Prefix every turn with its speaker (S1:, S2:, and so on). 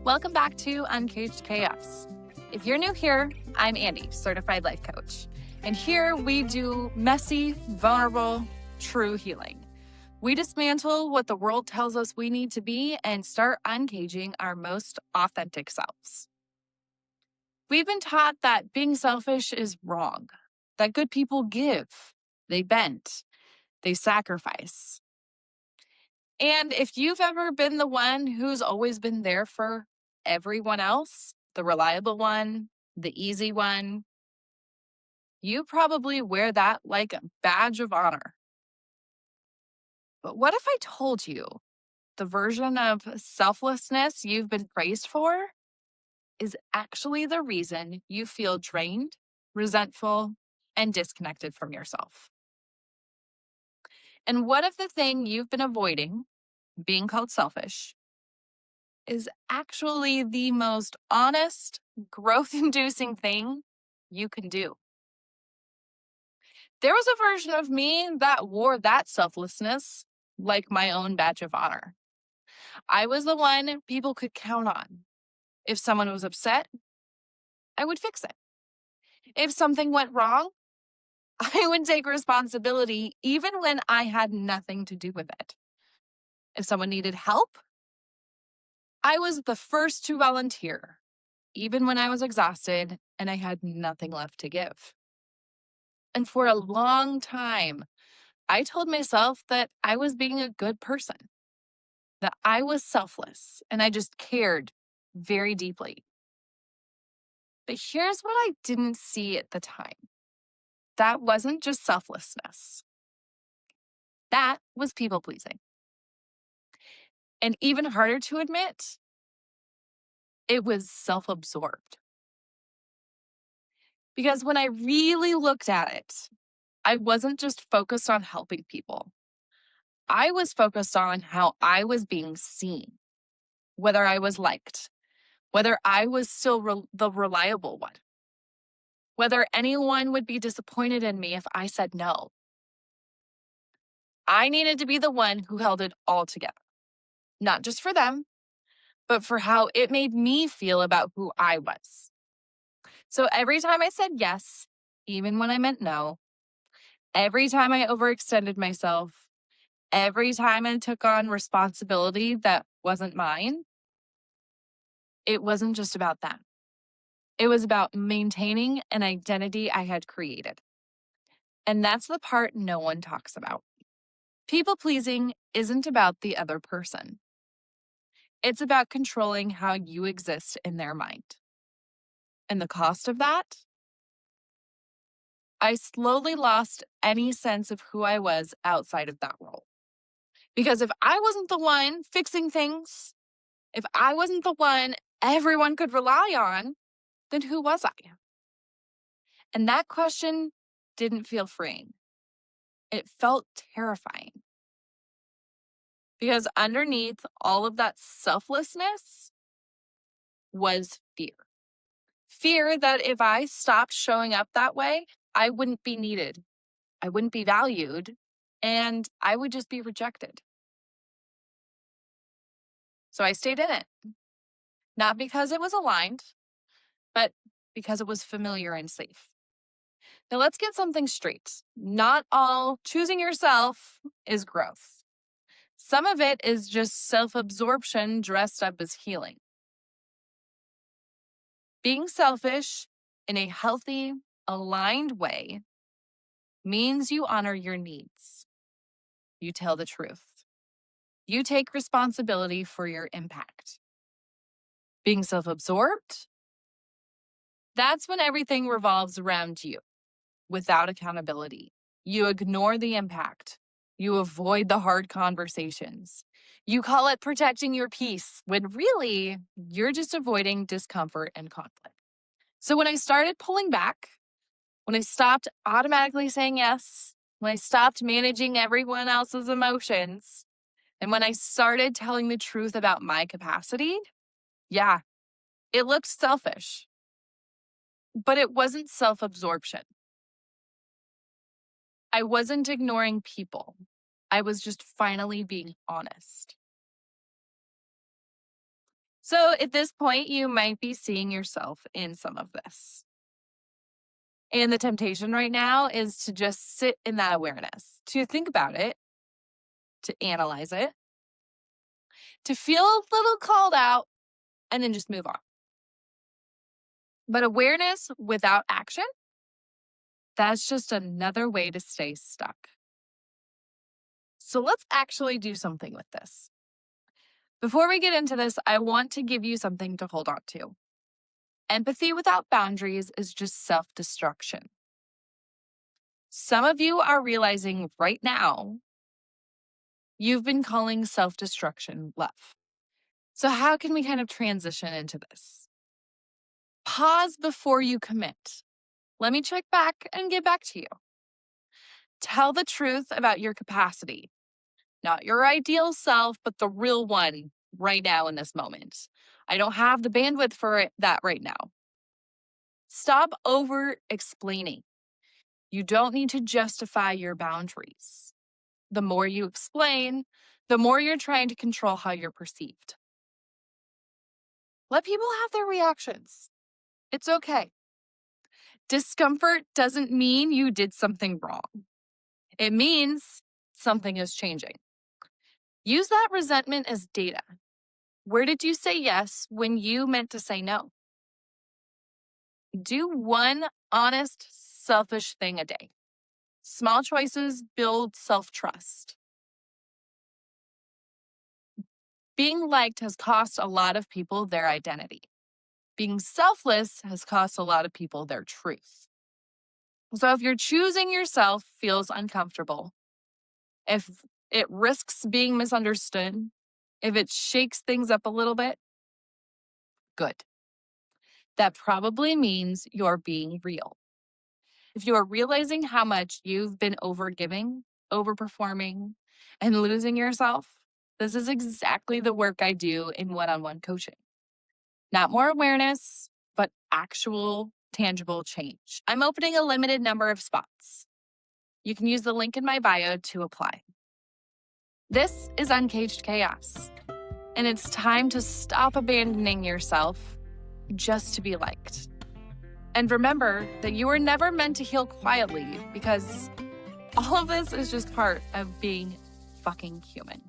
S1: Welcome back to Uncaged Chaos. If you're new here, I'm Andi, certified life coach. And here we do messy, vulnerable, true healing. We dismantle what the world tells us we need to be and start uncaging our most authentic selves. We've been taught that being selfish is wrong, that good people give, they bend, they sacrifice. And if you've ever been the one who's always been there for everyone else, the reliable one, the easy one, you probably wear that like a badge of honor. But what if I told you the version of selflessness you've been praised for is actually the reason you feel drained, resentful, and disconnected from yourself? And what if the thing you've been avoiding, being called selfish, is actually the most honest, growth-inducing thing you can do? There was a version of me that wore that selflessness like my own badge of honor. I was the one people could count on. If someone was upset, I would fix it. If something went wrong, I would take responsibility even when I had nothing to do with it. If someone needed help, I was the first to volunteer, even when I was exhausted and I had nothing left to give. And for a long time, I told myself that I was being a good person, that I was selfless, and I just cared very deeply. But here's what I didn't see at the time. That wasn't just selflessness. That was people pleasing. And even harder to admit, it was self-absorbed. Because when I really looked at it, I wasn't just focused on helping people. I was focused on how I was being seen, whether I was liked, whether I was still the reliable one, whether anyone would be disappointed in me if I said no. I needed to be the one who held it all together, not just for them, but for how it made me feel about who I was. So every time I said yes, even when I meant no, every time I overextended myself, every time I took on responsibility that wasn't mine, it wasn't just about them. It was about maintaining an identity I had created. And that's the part no one talks about. People pleasing isn't about the other person. It's about controlling how you exist in their mind. And the cost of that? I slowly lost any sense of who I was outside of that role. Because if I wasn't the one fixing things, if I wasn't the one everyone could rely on, then who was I? And that question didn't feel freeing. It felt terrifying. Because underneath all of that selflessness was fear. Fear that if I stopped showing up that way, I wouldn't be needed, I wouldn't be valued, and I would just be rejected. So I stayed in it. Not because it was aligned, but because it was familiar and safe. Now let's get something straight. Not all choosing yourself is growth. Some of it is just self-absorption dressed up as healing. Being selfish in a healthy, aligned way means you honor your needs. You tell the truth. You take responsibility for your impact. Being self-absorbed, that's when everything revolves around you without accountability. You ignore the impact. You avoid the hard conversations. You call it protecting your peace when really you're just avoiding discomfort and conflict. So when I started pulling back, when I stopped automatically saying yes, when I stopped managing everyone else's emotions, and when I started telling the truth about my capacity, yeah, it looked selfish, but it wasn't self-absorption. I wasn't ignoring people. I was just finally being honest. So at this point, you might be seeing yourself in some of this. And the temptation right now is to just sit in that awareness, to think about it, to analyze it, to feel a little called out, and then just move on. But awareness without action, that's just another way to stay stuck. So let's actually do something with this. Before we get into this, I want to give you something to hold on to. Empathy without boundaries is just self-destruction. Some of you are realizing right now you've been calling self-destruction love. So how can we kind of transition into this? Pause before you commit. Let me check back and get back to you. Tell the truth about your capacity. Not your ideal self, but the real one right now in this moment. I don't have the bandwidth for that right now. Stop over-explaining. You don't need to justify your boundaries. The more you explain, the more you're trying to control how you're perceived. Let people have their reactions. It's okay. Discomfort doesn't mean you did something wrong. It means something is changing. Use that resentment as data. Where did you say yes when you meant to say no? Do one honest, selfish thing a day. Small choices build self-trust. Being liked has cost a lot of people their identity. Being selfless has cost a lot of people their truth. So if you're choosing yourself feels uncomfortable, if it risks being misunderstood, if it shakes things up a little bit, good. That probably means you're being real. If you are realizing how much you've been overgiving, overperforming, and losing yourself, this is exactly the work I do in one-on-one coaching. Not more awareness, but actual tangible change. I'm opening a limited number of spots. You can use the link in my bio to apply. This is Uncaged Chaos, and it's time to stop abandoning yourself just to be liked. And remember that you were never meant to heal quietly, because all of this is just part of being fucking human.